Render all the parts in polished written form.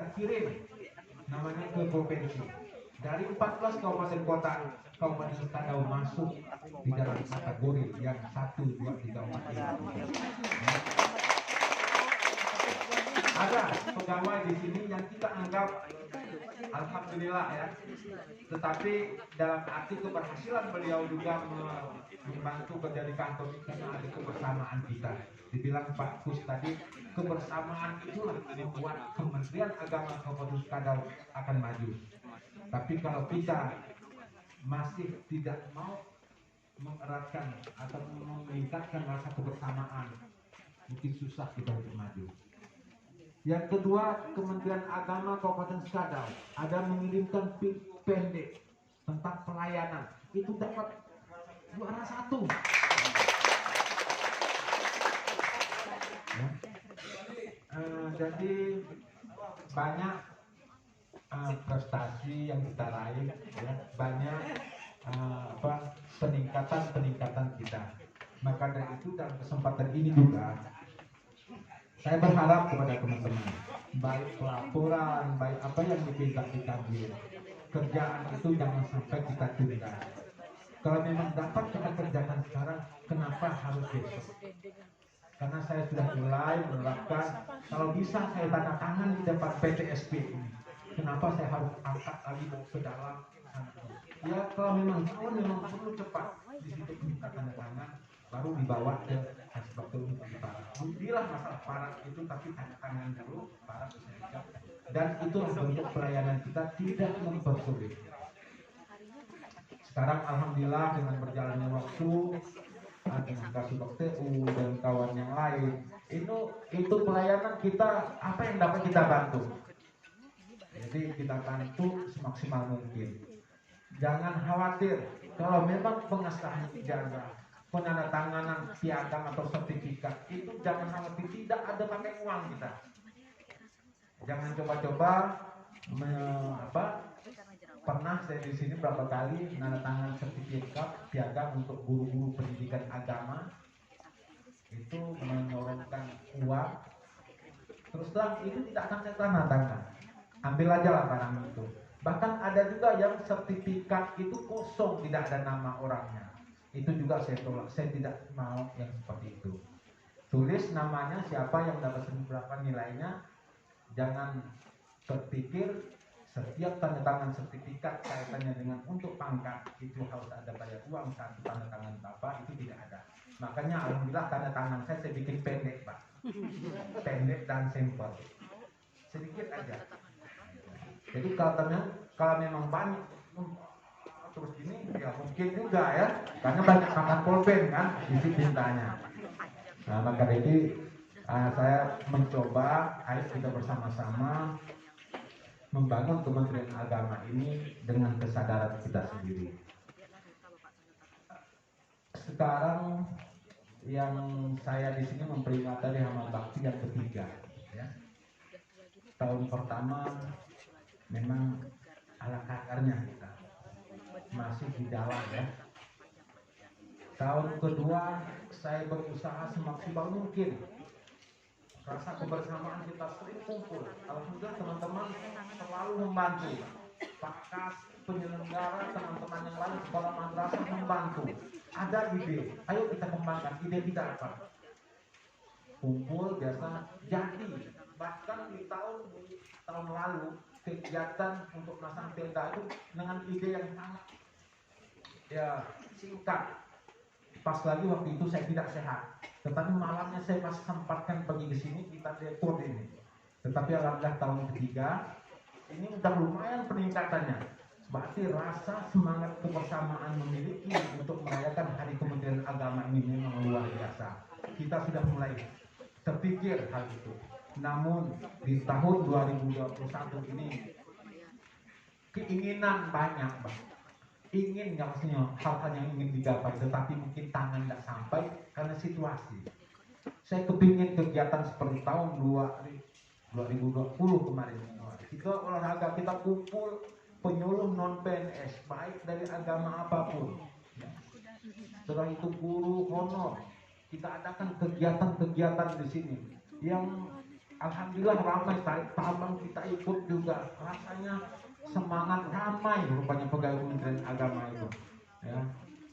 kita kirim namanya ke provinsi. Dari 14 kabupaten kota, Kabupaten Skadau masuk di dalam kategori yang 1, 2, 3, 4, 5. Ada pegawai di sini yang kita anggap alhamdulillah ya, tetapi dalam arti keberhasilan beliau juga membantu kerja di kantor karena ada kebersamaan kita. Dibilang Pak Kus tadi, kebersamaan itulah yang membuat Kementerian Agama Kabupaten Skadau akan maju. Tapi kalau kita masih tidak mau mengeratkan atau meningkatkan rasa kebersamaan, mungkin susah kita untuk maju. Yang kedua, Kementerian Agama Kabupaten Skadau ada mengirimkan video pendek tentang pelayanan. Itu dapat juara 1. Ya. Jadi banyak prestasi yang kita raih, ya. Banyak peningkatan kita. Maka dari itu dalam kesempatan ini juga saya berharap kepada teman-teman, baik pelaporan, baik apa yang diminta diambil, kerjaan itu jangan sampai kita tunda. Kalau memang dapat kita kerjakan sekarang, kenapa harus besok? Karena saya sudah mulai menerapkan, kalau bisa saya tanda tangan di depan PTSP ini. Kenapa saya harus angkat lagi ke dalam? Ya kalau memang perlu cepat, di situ minta tanda tangan, baru dibawa ke Inspektur Para. Bilang masalah para itu, tapi tanda tangan dulu, para bisa. Dan itulah bentuk pelayanan kita, tidak mempersulit. Sekarang alhamdulillah dengan berjalannya waktu, dengan Kasubag TU dan kawan yang lain, itu pelayanan kita, apa yang dapat kita bantu. Jadi kita bantu semaksimal mungkin. Jangan khawatir kalau memang pengesahan ijazah, penandatanganan piagam atau sertifikat itu jangan khawatir, tidak ada pakai uang kita. Jangan coba-coba pernah saya di sini berapa kali menandatangan sertifikat piagam untuk guru-guru pendidikan agama itu menyorongkan uang. Terus terang itu tidak akan saya tanda tangan. Ambil aja lah barang itu. Bahkan ada juga yang sertifikat itu kosong, tidak ada nama orangnya. Itu juga saya tolak. Saya tidak mau yang seperti itu. Tulis namanya, siapa yang dapat berapa nilainya. Jangan berpikir setiap tanda tangan sertifikat kaitannya dengan untuk pangkat itu harus ada bayar uang, satu tanda tangan Bapak itu tidak ada. Makanya alhamdulillah tanda tangan saya bikin pendek Pak. Pendek dan simpel. Sedikit aja. Jadi kalau memang banyak terus ini ya mungkin juga ya, karena banyak makan pulpen kan isi tintanya. Nah maka dari saya mencoba, ayo kita bersama-sama membangun Kementerian Agama ini dengan kesadaran kita sendiri. Sekarang yang saya di sini memperingati Hama Bakti yang ketiga. Ya. Tahun pertama memang ala kadarnya kita masih di dalam ya. Tahun kedua saya berusaha semaksimal mungkin. Rasa kebersamaan kita sering kumpul. Alhamdulillah teman-teman selalu membantu. Pakas penyelenggara, teman-teman yang lain sekolah madrasah membantu. Ada ide, ayo kita kembangkan. Ide kita apa? Kumpul biasa jadi. Bahkan di tahun lalu kegiatan untuk masang tenda itu dengan ide yang sangat singkat. Pas lagi waktu itu saya tidak sehat, tetapi malamnya saya pas sempatkan pergi ke sini kita dekor ini. Tetapi alhamdulillah tahun ketiga ini udah lumayan peningkatannya. Berarti rasa semangat kebersamaan memiliki untuk merayakan Hari Kementerian Agama ini memang luar biasa. Kita sudah mulai terpikir hal itu. Namun di tahun 2021 ini keinginan banyak, Bang. Ingin nggak maksudnya hal-hal yang ingin digapai, tetapi mungkin tangan nggak sampai karena situasi. Saya kepingin kegiatan seperti tahun 2020 kemarin. Kita olahraga, kita kumpul penyuluh non PNS, baik dari agama apapun. Ya. Setelah itu guru honor, kita adakan kegiatan-kegiatan di sini yang Alhamdulillah ramai, Abang kita ikut juga, rasanya semangat, ramai rupanya pegawai Kementerian Agama itu ya.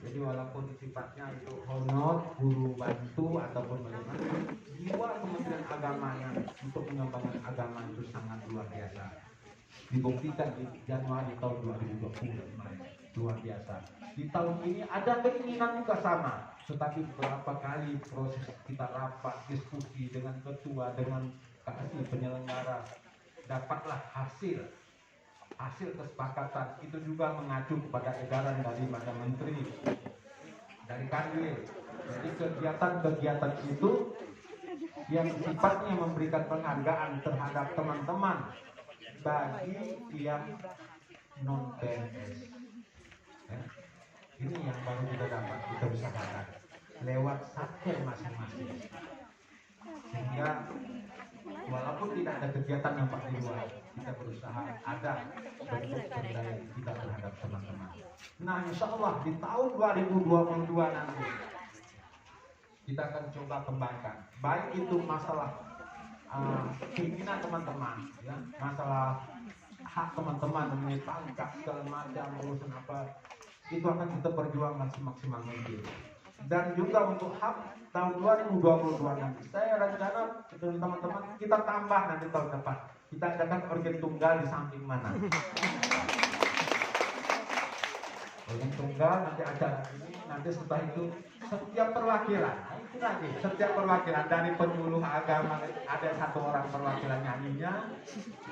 Jadi walaupun sifatnya itu honor, guru bantu ataupun bagaimana, jiwa Kementerian Agamanya untuk mengembangkan agama itu sangat luar biasa. Dibuktikan di Januari tahun 2020 kemarin, luar biasa. Di tahun ini ada keinginan juga sama, tetapi beberapa kali proses kita rapat, diskusi dengan ketua, dengan kasih penyelenggara, dapatlah hasil kesepakatan. Itu juga mengacu kepada edaran dari Badan Menteri, dari Kanwil. Jadi kegiatan-kegiatan itu yang sifatnya memberikan penghargaan terhadap teman-teman bagi yang non PNS ya. Ini yang baru kita dapat, kita usahakan lewat satker masing-masing, sehingga walaupun tidak ada kegiatan nampak di luar, kita berusaha ada bentuk penilaian kita terhadap teman-teman. Nah, insya Allah di tahun 2022 nanti kita akan coba kembangkan, baik itu masalah keinginan teman-teman, ya, masalah hak teman-teman mengenai pangkat segala macam urusan apa, itu akan kita perjuangkan semaksimal mungkin. Dan juga untuk hak tahun 2022 nanti, saya rencana dengan teman-teman kita tambah nanti tahun depan, kita adakan organ tunggal di samping mana. Organ tunggal nanti acara ini, nanti setelah itu setiap perwakilan, itu lagi setiap perwakilan dari penyuluh agama, ada satu orang perwakilan nyanyinya,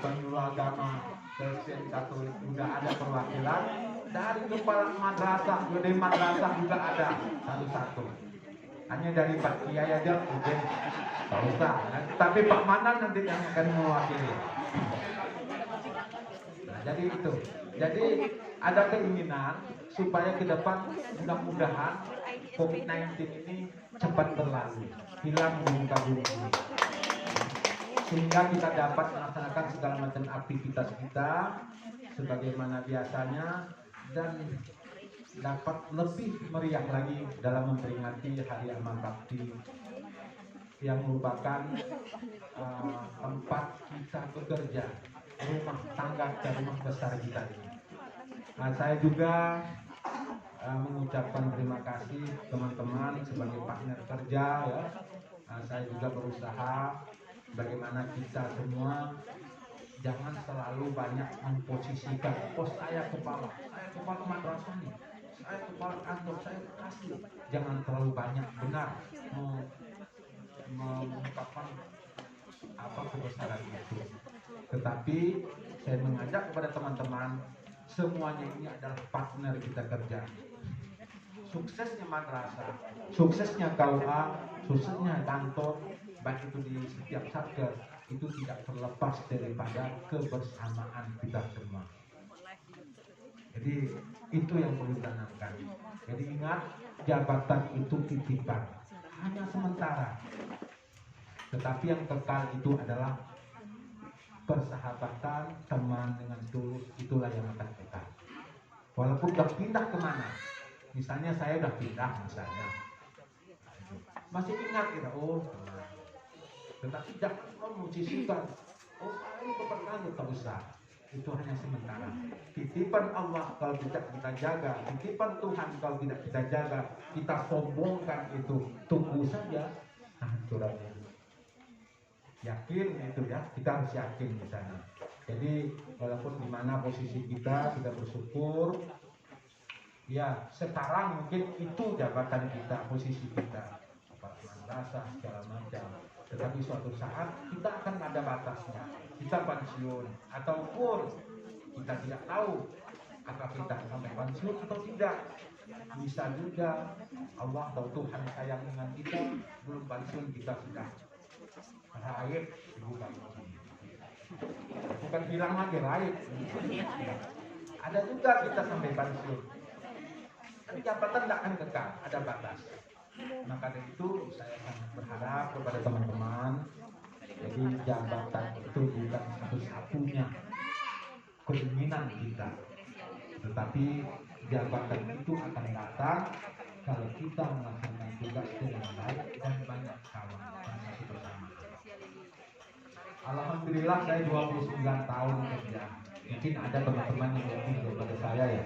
penyuluh agama Kristen Katolik juga ada perwakilan, dari kepala madrasah, gede madrasah juga ada satu-satu. Hanya dari Pak Kiai aja mungkin tak usah, tapi Pak Manan nanti yang akan mewakili. Nah, jadi itu. Jadi ada keinginan supaya ke depan mudah-mudahan COVID-19 ini cepat berlalu, hilang di muka bumi ini, sehingga kita dapat melaksanakan segala macam aktivitas kita sebagaimana biasanya dan dapat lebih meriah lagi dalam memperingati Hari Amal Bakti yang merupakan tempat kita bekerja, rumah tangga dan rumah besar kita ini. Nah, saya juga mengucapkan terima kasih teman-teman sebagai partner kerja ya. Nah, saya juga berusaha bagaimana kita semua jangan selalu banyak memposisikan, oh saya kepala madrasah nih, saya kepala kantor, saya kasih. Jangan terlalu banyak benar mengungkapkan apa kebesaran itu. Tetapi saya mengajak kepada teman-teman, semuanya ini adalah partner kita kerja. Suksesnya madrasah, suksesnya KUA, suksesnya kantor, baik itu di setiap satker, itu tidak terlepas daripada kebersamaan kita semua. Jadi itu yang perlu ditanamkan. Jadi ingat, jabatan itu titipan, hanya sementara. Tetapi yang kekal itu adalah persahabatan, teman dengan tulus, itulah yang akan kekal. Walaupun udah pindah kemana, misalnya saya udah pindah misalnya, masih ingat kita, oh teman. Tetapi jangan memusisikan, oh saya ini kepercayaan, tak usah. Itu hanya sementara. Titipan Allah kalau tidak kita jaga, titipan Tuhan kalau tidak kita jaga, kita sombongkan itu, tunggu saja hancurannya. Yakin itu ya, kita harus yakin di sana. Jadi walaupun di mana posisi kita bersyukur. Ya sekarang mungkin itu jabatan kita, posisi kita, kepala madrasah segala macam. Tetapi suatu saat kita akan ada batasnya. Kita pensiun ataupun kita tidak tahu apakah kita sampai pensiun atau tidak. Bisa juga Allah atau Tuhan sayang dengan kita, belum pensiun kita sudah raib, bukan hilang lagi raib. Ada juga kita sampai pensiun. Tapi jabatan tidak akan kekal, ada batas. Maka dari itu saya sangat berharap kepada teman-teman, jadi jabatan itu bukan satu-satunya keinginan kita, tetapi jabatan itu akan datang kalau kita melaksanakan tugas dengan baik dan banyak kawan bersama. Alhamdulillah saya 29 tahun kerja. Mungkin ada teman-teman yang lebih daripada saya ya.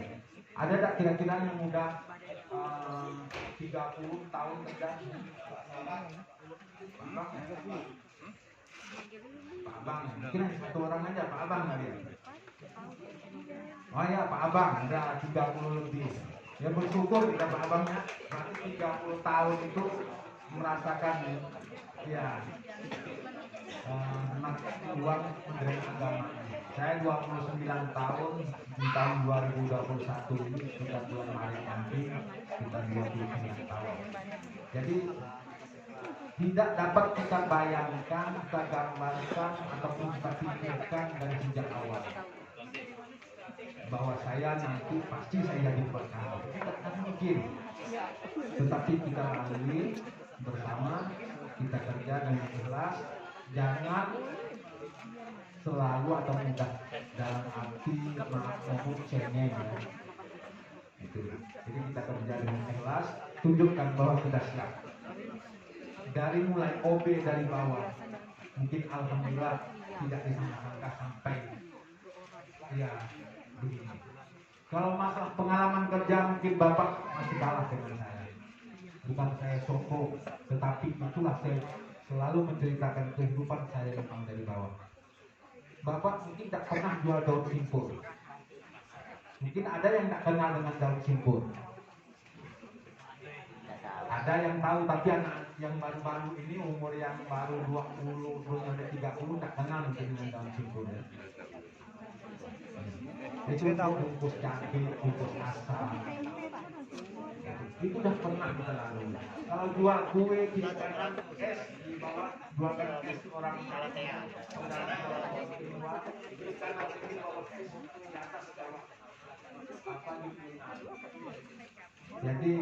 Ada tak kira-kira yang udah 30 tahun kerja? Pak Abang, mungkin satu orang aja, Pak Abang kali ya. Oh ya, Pak Abang, ada 30 lebih. Ya bersyukur kita Pak Abangnya, berarti 30 tahun itu merasakan ya uang Menteri Agama. Saya 29 tahun di tahun 2021 ini sudah bulan Maret nanti kita 29 tahun. Jadi tidak dapat kita bayangkan, kita gambarkan ataupun kita pikirkan dari sejak awal bahwa saya nanti pasti saya jadi berkah. Kita tak mungkin, tetapi kita lalui bersama, kita kerja dengan ikhlas. Jangan selalu atau mudah dalam arti maaf maupun cengeng ya. Itu. Jadi kita kerja dengan ikhlas, tunjukkan bahwa kita siap. Dari mulai OB dari bawah, mungkin alhamdulillah tidak disangka sampai ya begini. Kalau masalah pengalaman kerja mungkin Bapak masih kalah dengan saya. Bukan saya sombong, tetapi itulah saya selalu menceritakan kehidupan saya memang dari bawah. Bapak mungkin tidak pernah jual daun simpur. Mungkin ada yang tidak kenal dengan daun simpur. Ada yang tahu, tapi anak yang baru-baru ini umur yang baru 20, belum sampai 30 tidak kenal mungkin dengan daun simpur. Ya. Itu bungkus cabai, bungkus asam. Itu udah pernah kita lalui. Kalau jual kue kita kan es di bawah, jualkan es orang Salatea. Jadi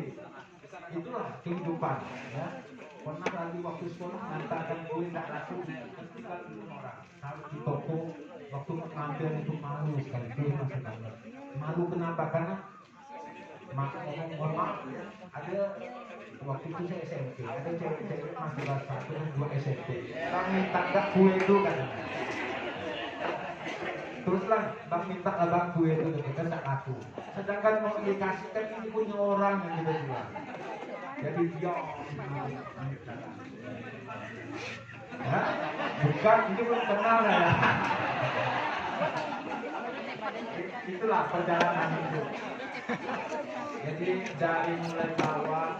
itulah kehidupan ya. Pernah lagi waktu sekolah ngantarkan kue tak laku tinggal di orang. Kalau di toko waktu ngambil itu malu sekali, kue masih banyak. Malu kenapa? Karena mohon maaf ada waktu itu saya SMP, ada cewek-cewek masih kelas 1 dan 2 SMP. Bang minta gak kue itu kan? Teruslah bang minta abang kue itu kan tak laku. Sedangkan mau dikasihkan ini punya orang yang kita jual. Jadi dia ya, bukan ini belum kenal ya. Itulah perjalanan hidup. Jadi dari mulai bawah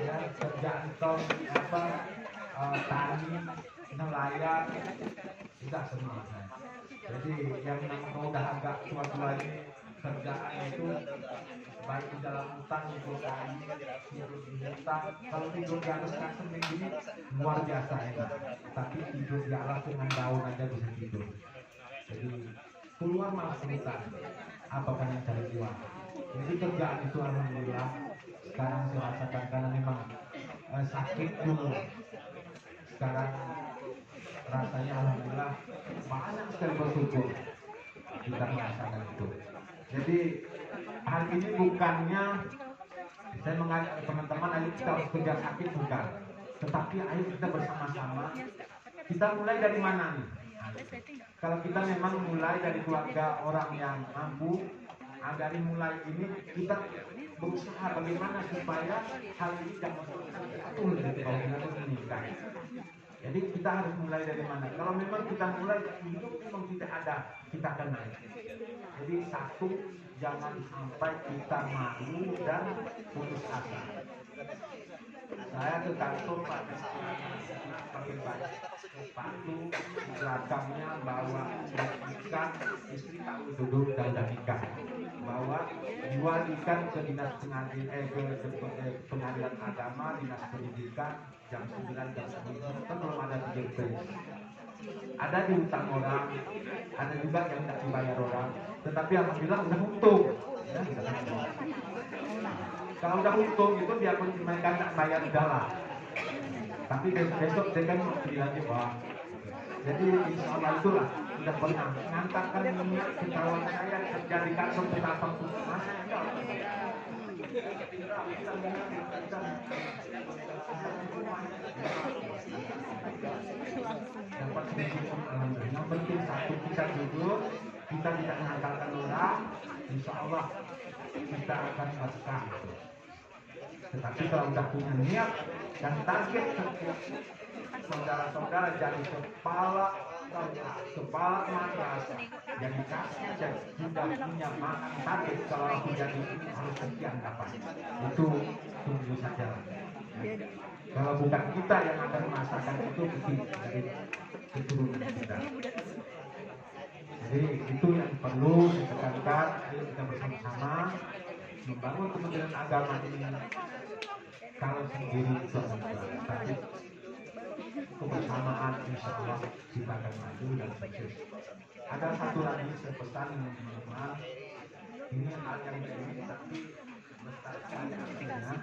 ya kerjaan tani, nelayan, sudah semua. Jadi yang udah agak tua-tua ini kerjaan itu baik di dalam hutan itu tidur di hutan, kalau tidur di atas kasur begini luar biasa ya. Tapi tidur di alas dengan daun aja bisa tidur. Jadi keluar malah hutan, apakah yang cari uang. Jadi kerjaan itu alhamdulillah sekarang saya rasakan karena memang sakit dulu. Sekarang rasanya alhamdulillah banyak sekali bersyukur kita merasakan itu. Jadi hal ini bukannya saya mengajak teman-teman ayo kita harus kerja sakit, bukan. Tetapi ayo kita bersama-sama. Kita mulai dari mana nih? Kalau kita memang mulai dari keluarga orang yang mampu, dari mulai ini kita berusaha bagaimana supaya hal ini jangan satu kalau kita menikah. Jadi kita harus mulai dari mana? Kalau memang kita mulai hidup memang tidak ada, kita akan naik. Jadi satu, jangan sampai kita malu dan putus asa. Saya ke kantor pakai baju sepatu, seragamnya bawa ikan, istri tahu duduk dan nikah. Bawa jual ikan ke dinas pengadilan agama, dinas pendidikan jam 9 jam 10 kan belum ada tiga. Ada di utang orang, ada juga yang tidak dibayar orang, tetapi alhamdulillah udah untung. Ya, kalau udah untung itu biarpun mereka tidak bayar udahlah. Tapi besok saya kan bilang lagi wah. Jadi insya Allah itulah sudah pernah mengantarkan minyak ke kawan saya kerja di kantor betapa masa dapat syukur alhamdulillah. Yang penting satu, kita jujur, kita tidak mengandalkan orang, insya Allah kita akan berkah. Tetapi kalau sudah punya niat dan target setiap saudara-saudara jadi kepala madrasah, jadi kasih sudah punya makan target kalau aku jadi harus sekian dapat, itu tunggu saja. Kalau bukan kita yang akan merasakan itu dari keturunan kita. Jadi itu yang perlu ditekankan. Ayo kita bersama-sama membangun Kementerian Agama ini. Kalau sendiri itu tapi kebersamaan insya Allah kita akan maju dan sukses. Ada satu lagi saya pesan teman-teman, ini hal yang ini tapi melestarikan artinya,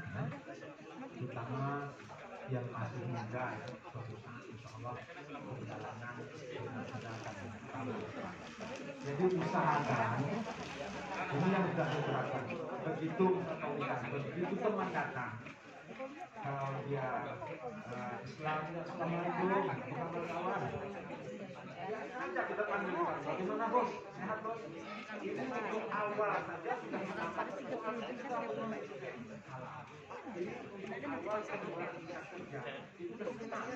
terutama yang masih muda, suatu saat insya Allah perjalanan kita akan tahu. Jadi usahakan ini yang sudah saya terapkan. Begitu begitu teman datang, kalau dia Islam, assalamualaikum, kawan. Aja kita panggil, bagaimana bos? Sehat bos? Ini untuk awal saja sudah mendapat awal kedua bisa kerja. Itu senang.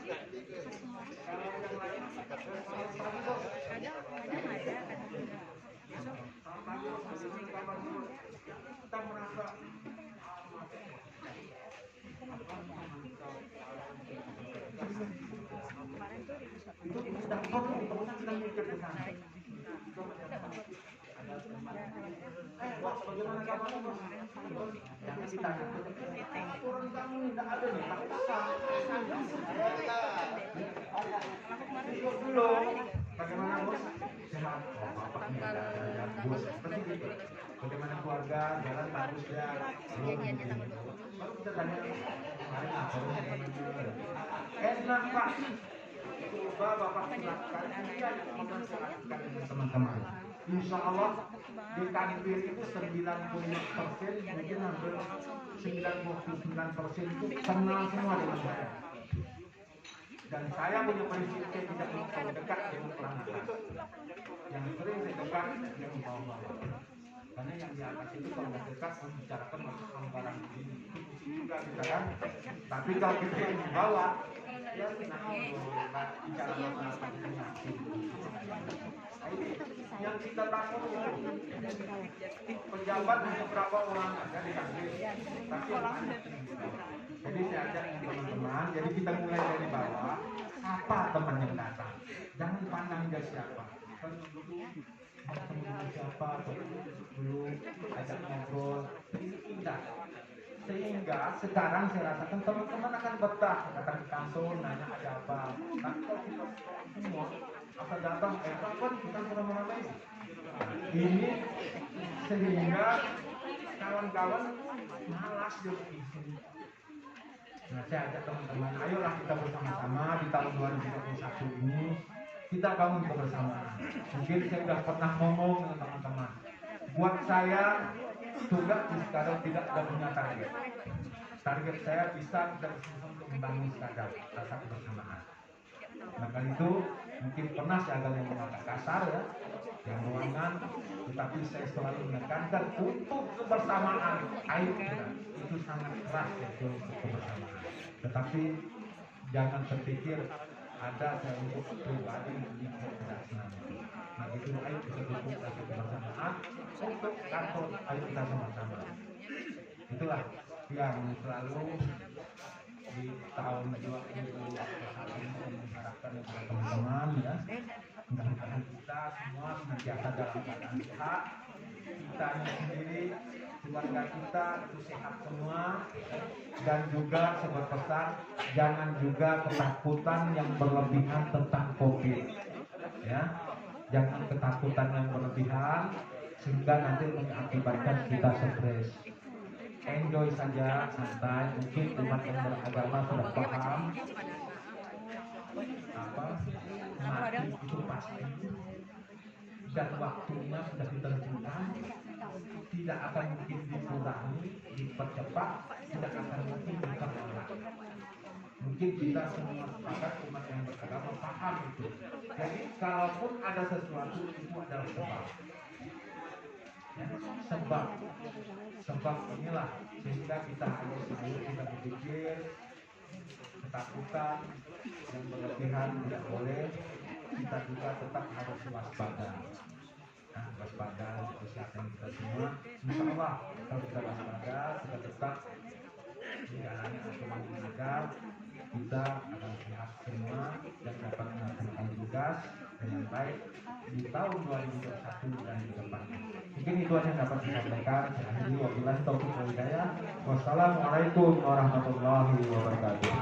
Kalau yang lain, kita merasa itu sudah kita mikir ke sana. Bos, bagaimana kabarnya bos? Jangan ditanya. Orang kamu tidak ada nih, tak usah. Belum. Bagaimana bos? Sehat. Oh, bapak ini ada bos seperti itu. Bagaimana keluarga? Jalan bagus ya. Baru kita tanya. Enak pak. Coba bapak silakan. Dia memanfaatkan teman-teman. Insya Allah di kantor itu 95%, mungkin hampir 99% itu kenal semua dengan saya. Dan saya punya prinsip saya tidak mau dekat dengan pelanggan. Yang sering saya dekat dia membawa-bawa. Karena yang di atas itu kalau dekat membicarakan masalah anggaran ini juga kita kan. Tapi kalau kita yang membawa, ya kita bicara masalah yang kita takut pejabat untuk berapa orang aja di kantor. Tapi jadi saya ajak teman-teman, jadi kita mulai dari bawah. Apa teman yang datang? Jangan pandang dia siapa. Teman siapa? Dulu ajak ngobrol. Tidak. Sehingga sekarang saya rasakan teman-teman akan betah datang ke kantor, nanya ada apa. Tapi kalau kita semua asal datang, kapan kita ramai-ramai. Ini sehingga kawan-kawan malas dia begini. Nah, saya ajak teman-teman, ayolah kita bersama-sama di tahun 2021 ini kita bangun kebersamaan. Mungkin saya sudah pernah ngomong dengan teman-teman. Buat saya tugas sekarang tidak ada punya target. Target saya bisa kita bersama untuk membangun sekadar rasa kebersamaan. Maka itu mungkin pernah saya agak ngomong agak kasar ya, yang ruangan, tetapi saya selalu menekankan untuk kebersamaan. Ayo kita, itu sangat keras ya untuk kebersamaan. Tetapi jangan terpikir ada saya untuk pribadi di tidak senang. Nah itu ayo kita dukung rasa kebersamaan untuk kantor, ayo kita sama-sama. Itulah yang selalu di tahun 2021 mengharapkan kepada teman-teman ya. Mudah-mudahan kita semua senantiasa dalam keadaan sehat, kita sendiri, keluarga kita itu sehat semua, dan juga sebuah pesan jangan juga ketakutan yang berlebihan tentang COVID ya, jangan ketakutan yang berlebihan sehingga nanti mengakibatkan kita stres. Enjoy saja, santai. Mungkin umat yang beragama sudah paham apa mati itu pasti. dan waktunya sudah ditentukan, tidak akan mungkin dikurangi, dipercepat, tidak akan mungkin diperlambat. Mungkin kita semua sepakat umat yang beragama paham itu. Jadi kalaupun ada sesuatu itu adalah sebab. Ya, sebab inilah sehingga kita harus kita berpikir ketakutan yang berlebihan tidak boleh, kita juga tetap harus waspada. Nah, waspada kesehatan kita semua. Insya Allah kalau kita waspada, kita tetap menjalani aturan yang ada, kita akan sehat semua dan dapat melaksanakan tugas dengan baik di tahun 2021 dan ke depan. Mungkin itu yang dapat saya sampaikan. Saya akhiri wabillahi taufiq wal hidayah. Wassalamualaikum warahmatullahi wabarakatuh.